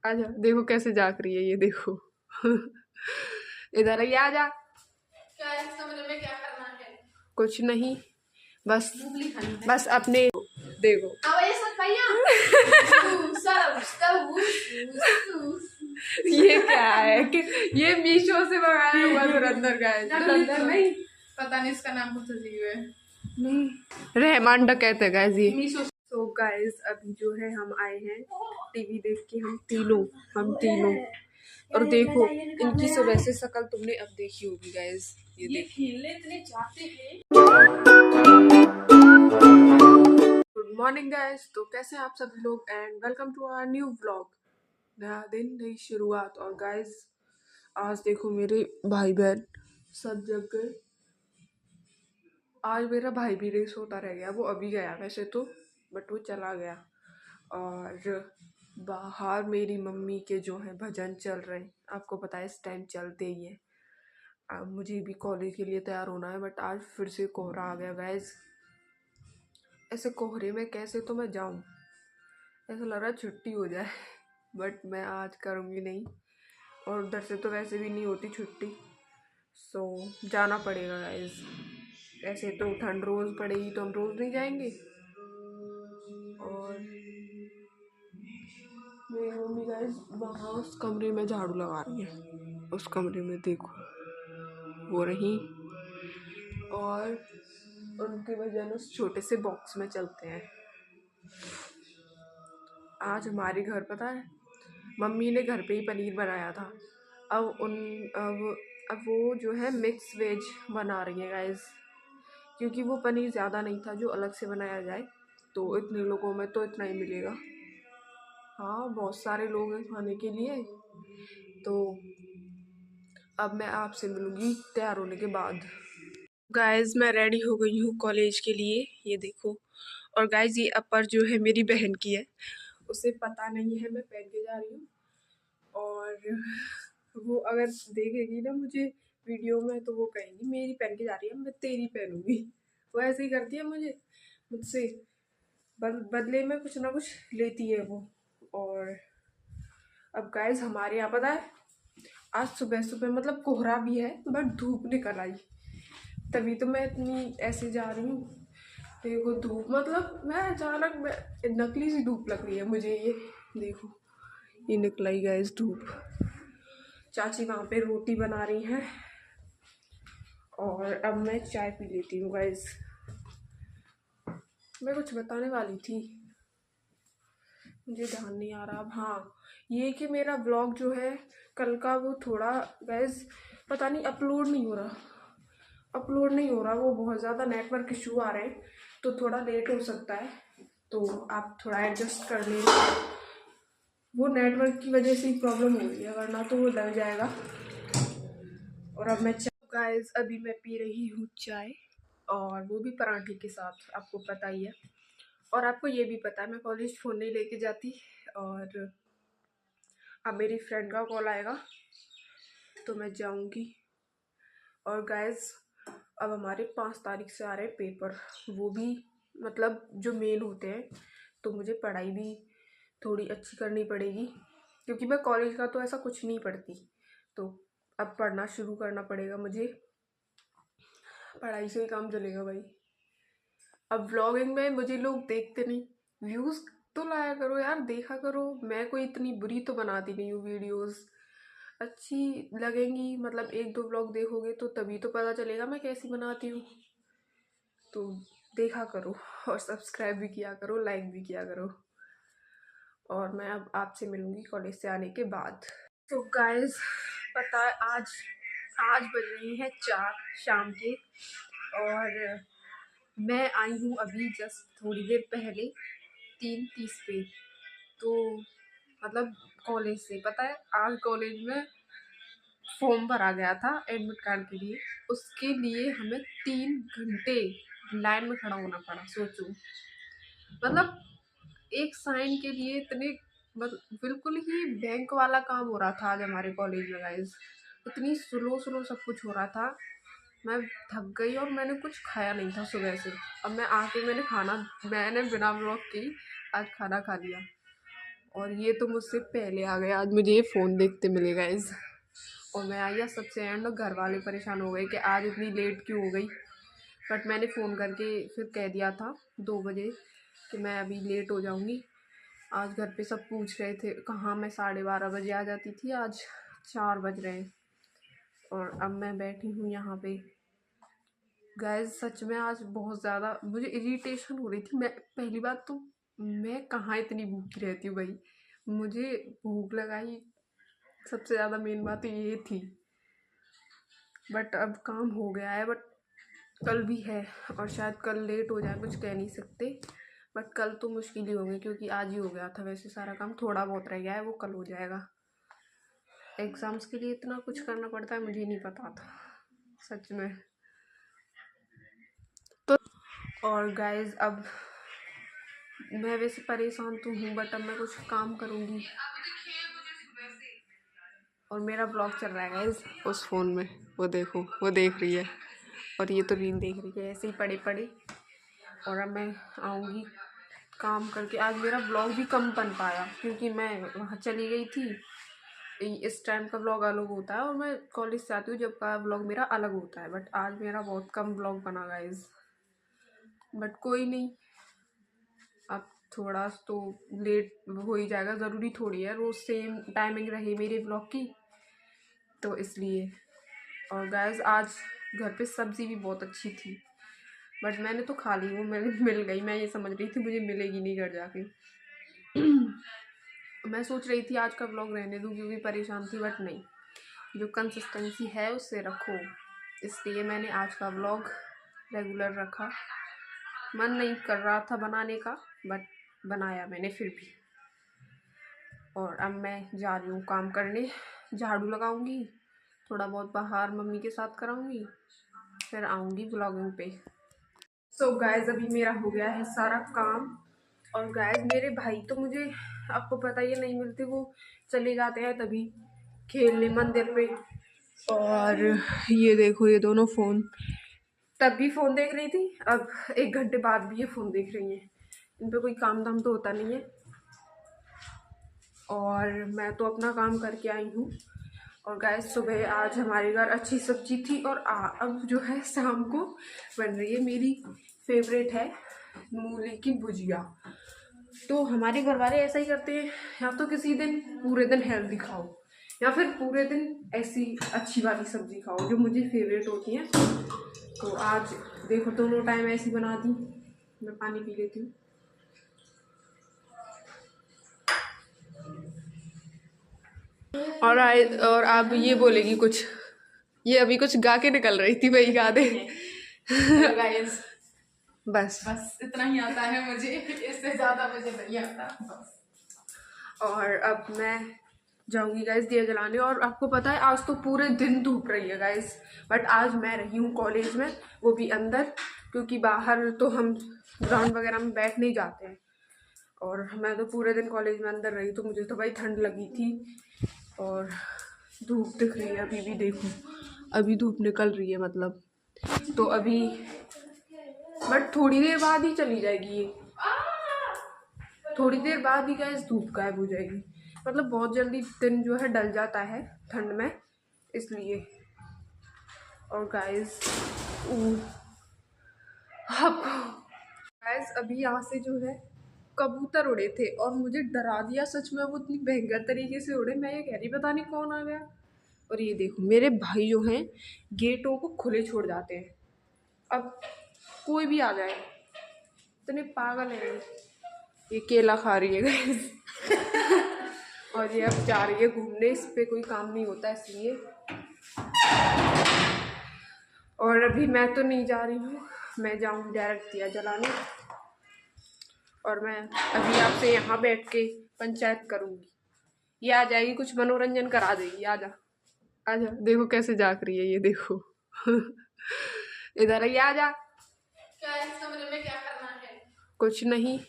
आजा, देखो कैसे जाग रही है ये, देखो। इधर ही आजा। क्या है इस कमरे में, क्या करना है? कुछ नहीं, बस मूंगफली खानी है। बस अपने देखो। अब ये सब भैया ये क्या है कि ये मीशो से मंगाया हुआ धुरंधर का है। धुरंधर नहीं, पता नहीं इसका नाम कुछ अजीब है। नहीं रहमान डकैत है गाइस ये। तो गाइस अभी जो है हम आए हैं टीवी देख के, हम तीनों। और देखो इनकी सुबह से शक्ल तुमने अब देखी होगी गाइस, ये देखो। खेलने इतने जाते हैं। गुड मॉर्निंग गाइस, तो कैसे हैं आप सभी लोग and welcome to our new vlog. नया दिन नई शुरुआत। और गाइस आज देखो मेरे भाई बहन सब जग गए। आज मेरा भाई भी नहीं सोता रह गया, वो अभी गया वैसे तो, बट वो चला गया। और बाहर मेरी मम्मी के जो है भजन चल रहे हैं, आपको पता है इस टाइम चलते ही है। अब मुझे भी कॉलेज के लिए तैयार होना है, बट आज फिर से कोहरा आ गया गाइस। ऐसे कोहरे में कैसे तो मैं जाऊं, ऐसा लग रहा है छुट्टी हो जाए, बट मैं आज करूँगी नहीं। और उधर से तो वैसे भी नहीं होती छुट्टी, सो जाना पड़ेगा गाइस। ऐसे तो ठंड रोज़ पड़ेगी तो हम रोज़ नहीं जाएंगे। और मेरी मम्मी गाइस वहाँ उस कमरे में झाड़ू लगा रही है, उस कमरे में देखो वो रही। और उनके भजन उस छोटे से बॉक्स में चलते हैं। आज हमारे घर पता है मम्मी ने घर पे ही पनीर बनाया था। अब वो जो है मिक्स वेज बना रही है गाइस, क्योंकि वो पनीर ज़्यादा नहीं था जो अलग से बनाया जाए, तो इतने लोगों में तो इतना ही मिलेगा। हाँ बहुत सारे लोग हैं खाने के लिए। तो अब मैं आपसे मिलूँगी तैयार होने के बाद। गाइस मैं रेडी हो गई हूँ कॉलेज के लिए, ये देखो। और गाइस ये अपर जो है मेरी बहन की है, उसे पता नहीं है मैं पहन के जा रही हूँ। और वो अगर देखेगी ना मुझे वीडियो में तो वो कहेगी मेरी पहन के जा रही है, मैं तेरी पहनूंगी। वो ऐसे ही करती है मुझसे बदले में कुछ ना कुछ लेती है वो। और अब गाइस हमारे यहाँ पता है आज सुबह सुबह मतलब कोहरा भी है बट धूप निकल आई, तभी तो मैं इतनी ऐसे जा रही हूँ। देखो धूप मतलब मैं अचानक नकली सी धूप लग रही है मुझे, ये देखो ये निकला ही गाइस धूप। चाची वहाँ पे रोटी बना रही हैं और अब मैं चाय पी लेती हूँ गाइस। मैं कुछ बताने वाली थी, मुझे ध्यान नहीं आ रहा। अब हाँ, ये कि मेरा ब्लॉग जो है कल का वो थोड़ा गाइस पता नहीं अपलोड नहीं हो रहा, वो बहुत ज़्यादा नेटवर्क इशू आ रहे हैं, तो थोड़ा लेट हो सकता है, तो आप थोड़ा एडजस्ट कर लेना। वो नेटवर्क की वजह से ही प्रॉब्लम हो रही है, वरना तो वो लग जाएगा। और अब मैं गाइस अभी मैं पी रही हूँ चाय, और वो भी पराठे के साथ, आपको पता ही है। और आपको ये भी पता है मैं कॉलेज फ़ोन नहीं लेके जाती। और अब मेरी फ्रेंड का कॉल आएगा तो मैं जाऊँगी। और गाइस अब हमारे 5 तारीख से आ रहे हैं पेपर, वो भी मतलब जो मेन होते हैं, तो मुझे पढ़ाई भी थोड़ी अच्छी करनी पड़ेगी, क्योंकि मैं कॉलेज का तो ऐसा कुछ नहीं पढ़ती, तो अब पढ़ना शुरू करना पड़ेगा मुझे। पढ़ाई से ही काम चलेगा भाई। अब व्लॉगिंग में मुझे लोग देखते नहीं, व्यूज़ तो लाया करो यार, देखा करो। मैं कोई इतनी बुरी तो बनाती नहीं हूँ वीडियोस, अच्छी लगेंगी मतलब 1-2 व्लॉग देखोगे तो तभी तो पता चलेगा मैं कैसी बनाती हूँ। तो देखा करो और सब्सक्राइब भी किया करो, लाइक भी किया करो। और मैं अब आपसे मिलूँगी कॉलेज से आने के बाद। तो गाइस पता है आज बज रही हैं 4 शाम के, और मैं आई हूँ अभी जस्ट थोड़ी देर पहले 3:30 पे। तो मतलब कॉलेज से पता है आज कॉलेज में फॉर्म भरा गया था एडमिट कार्ड के लिए, उसके लिए हमें 3 घंटे लाइन में खड़ा होना पड़ा। सोचो मतलब एक साइन के लिए इतने बिल्कुल ही बैंक वाला काम हो रहा था आज हमारे कॉलेज में गाइस। इतनी स्लो सब कुछ हो रहा था, मैं थक गई और मैंने कुछ खाया नहीं था सुबह से। अब मैं आके मैंने बिना व्लॉग के आज खाना खा लिया। और ये तो मुझसे पहले आ गया, आज मुझे ये फ़ोन देखते मिले गाइस। और मैं आई सबसे एंड, और घर वाले परेशान हो गए कि आज इतनी लेट क्यों हो गई। बट मैंने फ़ोन करके फिर कह दिया था 2 बजे कि मैं अभी लेट हो जाऊँगी। आज घर पे सब पूछ रहे थे कहाँ मैं 12:30 बजे आ जाती थी, आज 4 बज रहे हैं और अब मैं बैठी हूँ यहाँ पे। गाइस सच में आज बहुत ज़्यादा मुझे इरिटेशन हो रही थी। मैं पहली बात तो मैं कहाँ इतनी भूखी रहती हूँ भाई, मुझे भूख लगाई सबसे ज़्यादा मेन बात तो ये थी। बट अब काम हो गया है, बट कल भी है और शायद कल लेट हो जाए, कुछ कह नहीं सकते। बट कल तो मुश्किल ही होंगे क्योंकि आज ही हो गया था। वैसे सारा काम थोड़ा बहुत रह गया है, वो कल हो जाएगा। एग्ज़ाम्स के लिए इतना कुछ करना पड़ता है, मुझे नहीं पता था सच में। तो और गाइस अब मैं वैसे परेशान तो हूँ, बट अब मैं कुछ काम करूँगी। और मेरा ब्लॉग चल रहा है गाइस उस फ़ोन में, वो देखो वो देख रही है और ये तो रील देख रही है ऐसे ही पड़े पड़े। और अब मैं आऊँगी काम करके। आज मेरा ब्लॉग भी कम बन पाया क्योंकि मैं वहाँ चली गई थी। इस टाइम का ब्लॉग अलग होता है और मैं कॉलेज से आती हूँ जब का ब्लॉग मेरा अलग होता है। बट आज मेरा बहुत कम ब्लॉग बना गाइस, बट कोई नहीं, अब थोड़ा तो लेट हो ही जाएगा, ज़रूरी थोड़ी है रोज़ सेम टाइमिंग रहे मेरे ब्लॉग की, तो इसलिए। और गाइस आज घर पे सब्ज़ी भी बहुत अच्छी थी, बट मैंने तो खा ली, वो मिल गई। मैं ये समझ रही थी मुझे मिलेगी नहीं घर जाके। मैं सोच रही थी आज का ब्लॉग रहने दूँ क्योंकि परेशान थी, बट नहीं, जो कंसिस्टेंसी है उससे रखो, इसलिए मैंने आज का ब्लॉग रेगुलर रखा। मन नहीं कर रहा था बनाने का, बट बनाया मैंने फिर भी। और अब मैं जा रही हूँ काम करने, झाड़ू लगाऊंगी, थोड़ा बहुत बाहर मम्मी के साथ कराऊंगी, फिर आऊँगी ब्लॉगिंग पे। सो गाइस अभी मेरा हो गया है सारा काम। और गाइस मेरे भाई तो मुझे आपको पता ही नहीं मिलते, वो चले जाते हैं तभी खेलने मंदिर पे। और ये देखो ये दोनों फ़ोन, तब भी फ़ोन देख रही थी, अब 1 घंटे बाद भी ये फ़ोन देख रही हैं। इन पे कोई काम धाम तो होता नहीं है। और मैं तो अपना काम करके आई हूँ। और गाइस सुबह आज हमारे घर अच्छी सब्जी थी और अब जो है शाम को बन रही है मेरी फेवरेट है मूली की भुजिया। तो हमारे घर वाले ऐसा ही करते हैं, या तो किसी दिन पूरे दिन हेल्दी खाओ या फिर पूरे दिन ऐसी अच्छी वाली सब्जी खाओ जो मुझे फेवरेट होती है। तो आज देखो दोनों टाइम ऐसी बना दी। मैं पानी पी लेती हूँ। और आप ये बोलेगी कुछ, ये अभी कुछ गा के निकल रही थी, वही गा दे। गाइस बस बस इतना ही आता है मुझे, इससे ज्यादा मुझे नहीं आता बस। और अब मैं जाऊंगी गाइस दिया जलाने। और आपको पता है आज तो पूरे दिन धूप रही है गाइस, बट आज मैं रही हूँ कॉलेज में, वो भी अंदर, क्योंकि बाहर तो हम ग्राउंड वगैरह में बैठ नहीं जाते हैं। और मैं तो पूरे दिन कॉलेज में अंदर रही, तो मुझे तो भाई ठंड लगी थी। और धूप दिख रही है अभी भी, देखो अभी धूप निकल रही है मतलब। तो अभी बट थोड़ी देर बाद ही चली जाएगी ये, थोड़ी देर बाद ही गैस धूप गायब हो जाएगी। मतलब बहुत जल्दी दिन जो है डल जाता है ठंड में, इसलिए। और गाइस आपको गाइस अभी यहाँ से जो है कबूतर उड़े थे और मुझे डरा दिया सच में, वो इतनी भयंकर तरीके से उड़े, मैं ये कह रही पता नहीं कौन आ गया। और ये देखो मेरे भाई जो हैं गेटों को खुले छोड़ जाते हैं, अब कोई भी आ जाए, इतने पागल है ये केला खा रही है गाइस। और ये अब जा रही है घूमने, इस पे कोई काम नहीं होता इसलिए। और अभी मैं तो नहीं जा रही हूँ, मैं जाऊँगी डायरेक्ट दिया जलाने। और मैं अभी आपसे यहाँ बैठ के पंचायत करूँगी, ये आ जाएगी कुछ मनोरंजन करा देगी। आजा आजा, देखो कैसे जाग रही है ये देखो। इधर ही आजा। क्या इस कमरे में क्या करना है? कुछ नहीं,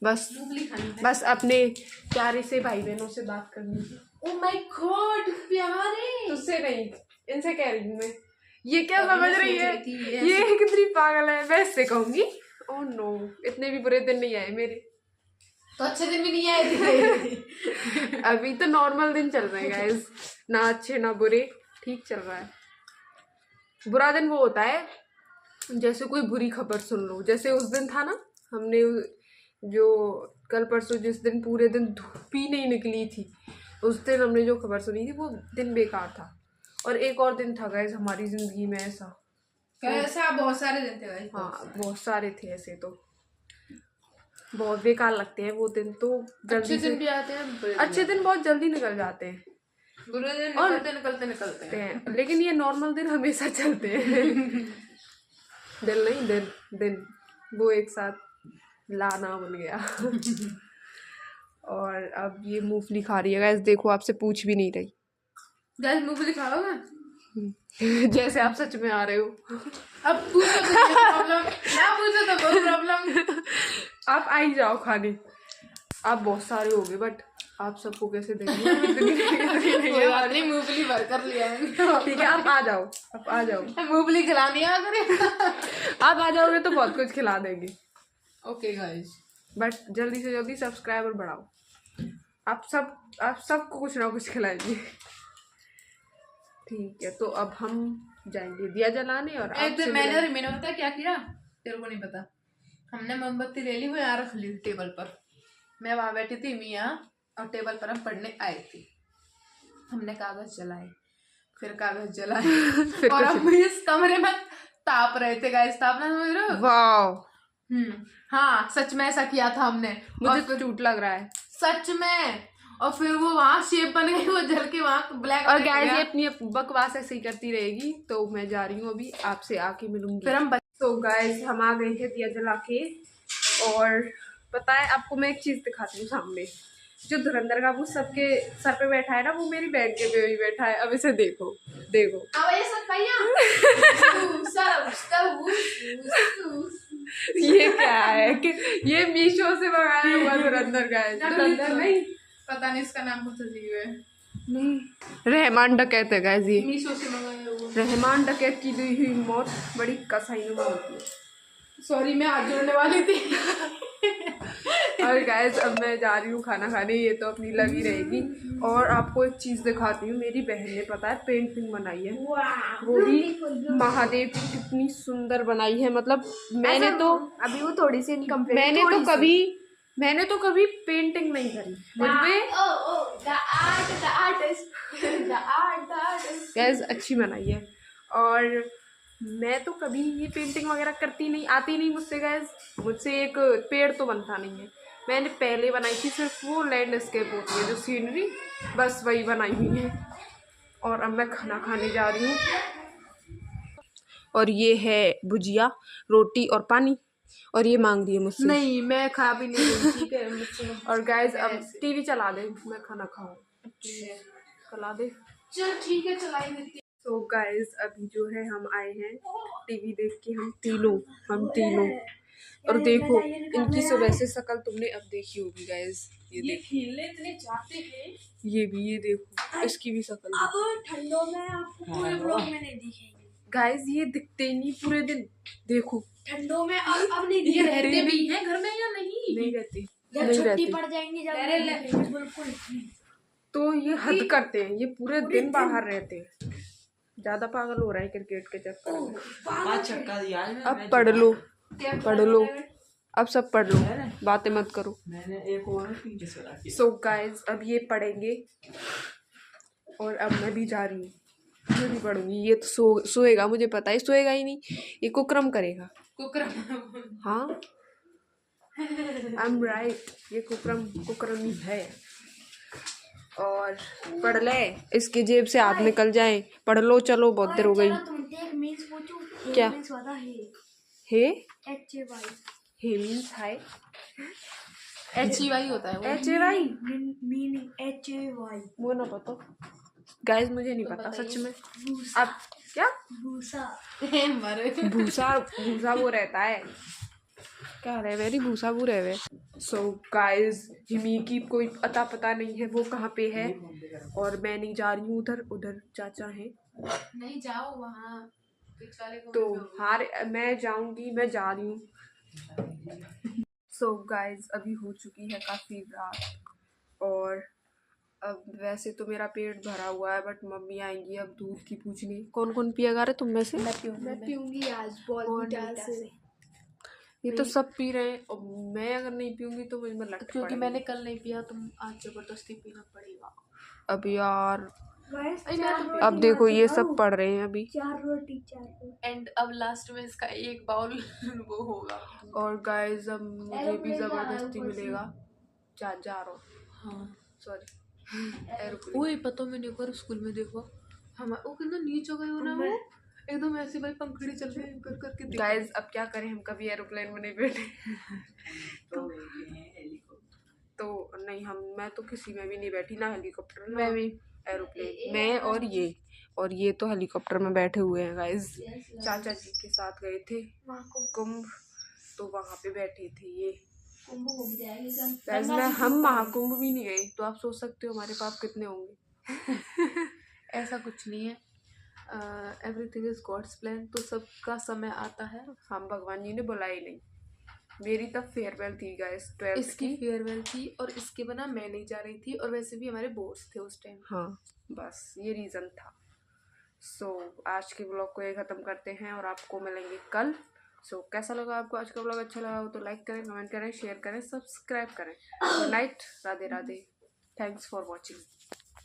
बस अपने प्यारे से भाई बहनों से बात करनी है। ओह माय गॉड प्यारे, तुझसे नहीं, इनसे कह रही हूँ मैं। ये क्या तभी समझ मैं रही सोच है, रही थी ये कितनी पागल है। मैं इससे कहूंगी ओह नो, इतने भी बुरे दिन नहीं आए मेरे। तो अच्छे दिन भी नहीं आए थे। अभी तो नॉर्मल दिन चल रहे हैं गाइस, ना अच्छे ना बुरे, ठीक चल रहा है। बुरा दिन वो होता है जैसे कोई बुरी खबर सुन लो, जैसे उस दिन था ना, हमने जो कल परसों जिस दिन पूरे दिन धूप ही नहीं निकली थी, उस दिन हमने जो खबर सुनी थी वो दिन बेकार था। और एक और दिन था गाइस हमारी जिंदगी में ऐसा, ऐसा बहुत सारे दिन थे भाई। हाँ बहुत सारे थे ऐसे, तो बहुत बेकार लगते हैं वो दिन। तो अच्छे दिन भी आते हैं, बुरे अच्छे दिन बहुत जल्दी निकल जाते हैं, बुरे दिन और निकलते हैं। लेकिन ये नॉर्मल दिन हमेशा चलते हैं। दिल नहीं, दिन वो एक साथ लाना बन गया। और अब ये मूंगफली खा रही है गाइस, देखो आपसे पूछ भी नहीं रही। गाइस मूंगफली खा लो ना। जैसे आप सच में आ रहे हो। अब पूछो तो कोई प्रॉब्लम ना, पूछो तो कोई प्रॉब्लम। आप आ ही जाओ खाने, आप बहुत सारे हो गए, बट आप सबको कैसे देंगे? कोई बात नहीं, मूंगफली भर कर लिया है। ठीक है, आप आ जाओ, आप आ जाओ। मूंगफली खिलानी है अगर। आप आ जाओगे तो बहुत कुछ खिला देंगे। ओके गाइस, बट जल्दी से जल्दी सब्सक्राइबर बढ़ाओ, आप सबको कुछ ना कुछ खिलाएंगे। ठीक है, तो अब हम जाएंगे दिया जलाने। और एक दिन मैंने पता क्या किया, तेरे को नहीं पता। हमने मोमबत्ती ले ली, वो यहाँ रख ली टेबल पर। मैं वहां बैठी थी, मियाँ और टेबल पर हम पढ़ने आए थे। हमने कागज जलाए, फिर कागज जलाए। और हम इस कमरे में ताप रहे थे गाइस, तापना समझ रहे हो? वाह, हाँ सच में ऐसा किया था हमने। मुझे तो टूट लग रहा है सच में। और फिर वो वहां शेप बन गई, वो जल के वहां ब्लैक। और गाइस ये अपनी बकवास ऐसे ही करती रहेगी, तो मैं जा रही हूँ अभी, आपसे आके मिलूंगी। फिर हम तो गाइस हम आ गए थे दिया जला के, और पता है आपको मैं एक चीज दिखाती हूँ सामने। जो धुरंधर का वो सबके सर पे बैठा है ना, वो मेरी बेड के पे ही बैठा है। अब इसे देखो, देखो। अब ये सब ये क्या है कि ये मीशो से मंगाया हुआ धुरंधर का है? धुरंधर नहीं, पता नहीं इसका नाम कुछ अजीब है। नहीं, रहमान डकैत है गाइस ये। मीशो से मंगाया हुआ। रहमान डकैत की दी हुई मौत बड़ी कसाईनुमा होती है। सॉरी, मैं हाथ जोड़ने वाली थी। और गाइस अब मैं जा रही हूँ खाना खाने, ये तो अपनी लगी रहेगी। और आपको एक चीज दिखाती हूँ, मेरी बहन ने पता है पेंटिंग बनाई है, वो भी महादेव की कितनी सुंदर बनाई है। मतलब मैंने तो अभी वो थोड़ी सी इनकम्प्लीट, मैंने तो कभी पेंटिंग नहीं करी। गैस अच्छी बनाई है, और मैं तो कभी ये पेंटिंग वगैरह करती नहीं, आती नहीं मुझसे गैस। मुझसे एक पेड़ तो बनता नहीं है। मैंने पहले बनाई थी सिर्फ वो लैंडस्केप होती है जो सीनरी, बस वही बनाई हुई है। और अब मैं खाना खाने जा रही हूँ, और ये है भुजिया, रोटी और पानी, और ये मांग रही है मुझसे। नहीं मैं खा भी नहीं रही, ठीक है मुझसे। और गाइस अब टीवी चला दे, मैं खाना खाऊं। चला दे, चल ठीक है, चलाई देती। तो गाइस अभी जो है हम आए हैं टीवी देख के, हम तीनों। और देखो इनकी सुबह से शक्ल तुमने अब देखी होगी गाइस, ये खेलने इतने जाते हैं। ये देखो इसकी भी शक्ल। अब ठंडों में आपको पूरे ब्लॉग में नहीं दिखेंगे गाइस, ये दिखते ही नहीं पूरे दिन। देखो ठंडों में अब नहीं दिखे। रहते भी हैं घर में या नहीं रहते, जब छुट्टी पड़ जाएंगी बिल्कुल। तो ये हद करते हैं, ये पूरे दिन बाहर रहते हैं। ज्यादा पागल हो रहा है क्रिकेट के चक्कर में। अब पढ़ लो, अब सब पढ़ लो, बातें मत करो। सो गाइस अब ये पढ़ेंगे, और अब मैं भी जा रही हूँ, मैं भी पढ़ूंगी। ये तो सोएगा, मुझे पता है सोएगा ही नहीं, ये कुकरम करेगा। हाँ आई एम राइट, ये कुकरम ही है। और पढ़ ले, इसके जेब से हाथ निकल जाए। पढ़ लो, चलो बहुत देर हो गई। क्या हे हे मीन्स हाय, HEY होता है वो। HAY मीनिंग HAY वो ना पता गाइस, मुझे नहीं पता सच में। अब क्या भूसा भूसा वो रहता है, क्या रहे वेरी भूसा वो रहे। सो गाइस हिमी की कोई अता पता नहीं है वो कहाँ पे है, और मैं नहीं जा रही हूँ उधर चाचा है। नहीं जाओ वहाँ, तो हार मैं जाऊंगी, मैं जा रही हूँ। सो गाइज अभी हो चुकी है काफ़ी रात और अब वैसे तो मेरा पेट भरा हुआ है बट मम्मी आएंगी अब दूध की पूछने। कौन कौन पिएगा रे तुम में से? मैं पीऊंगी आज बॉर्नविटा से, ये तो सब पी रहे हैं और मैं अगर नहीं पीऊंगी तो मुझ में लट क्योंकि पड़ेगी। मैंने कल नहीं पिया, तुम आज जबरदस्ती पीना पड़ेगा। अब यार अब अब देखो ये सब पढ़ रहे हैं अभी 4 रोटी एंड अब लास्ट में इसका एक बाउल वो होगा। और गाइस अब मुझे भी जबरदस्ती मिलेगा। जा रहा हूँ। हाँ सॉरी एरोप्लेन। वही पता मैंने एक बार स्कूल में देखा, हम वो कितना नीचे गए हो ना, वो एकदम ऐसे भाई पंखड़ी चल रही कर करके देखा। गाइस अब क्या करें, हम कभी एरोप्लेन में नहीं बैठे तो नहीं मैं तो किसी में भी नहीं बैठी, ना हेलीकॉप्टर ना मैं भी एरोप्लेन। मैं और ये तो हेलीकॉप्टर में बैठे हुए हैं गाइस। चाचा जी के साथ गए थे कुंभ, तो वहाँ पे बैठे थे ये गाइस। हम महाकुंभ भी नहीं गए तो आप सोच सकते हो हमारे पाप कितने होंगे। ऐसा कुछ नहीं है, एवरीथिंग इज गॉड्स प्लान, तो सबका समय आता है। हम भगवान जी ने बुलाई नहीं। मेरी तब फेयरवेल थी गाइस 12th इसकी की। फेयरवेल थी और इसके बिना मैं नहीं जा रही थी, और वैसे भी हमारे बोर्ड्स थे उस टाइम। हाँ बस ये रीज़न था। सो आज के ब्लॉग को ये ख़त्म करते हैं और आपको मिलेंगे कल। सो कैसा लगा आपको आज का ब्लॉग? अच्छा लगा हो तो लाइक करें, कमेंट करें, शेयर करें, सब्सक्राइब करें। Good night, Radhe Radhe, thanks for watching.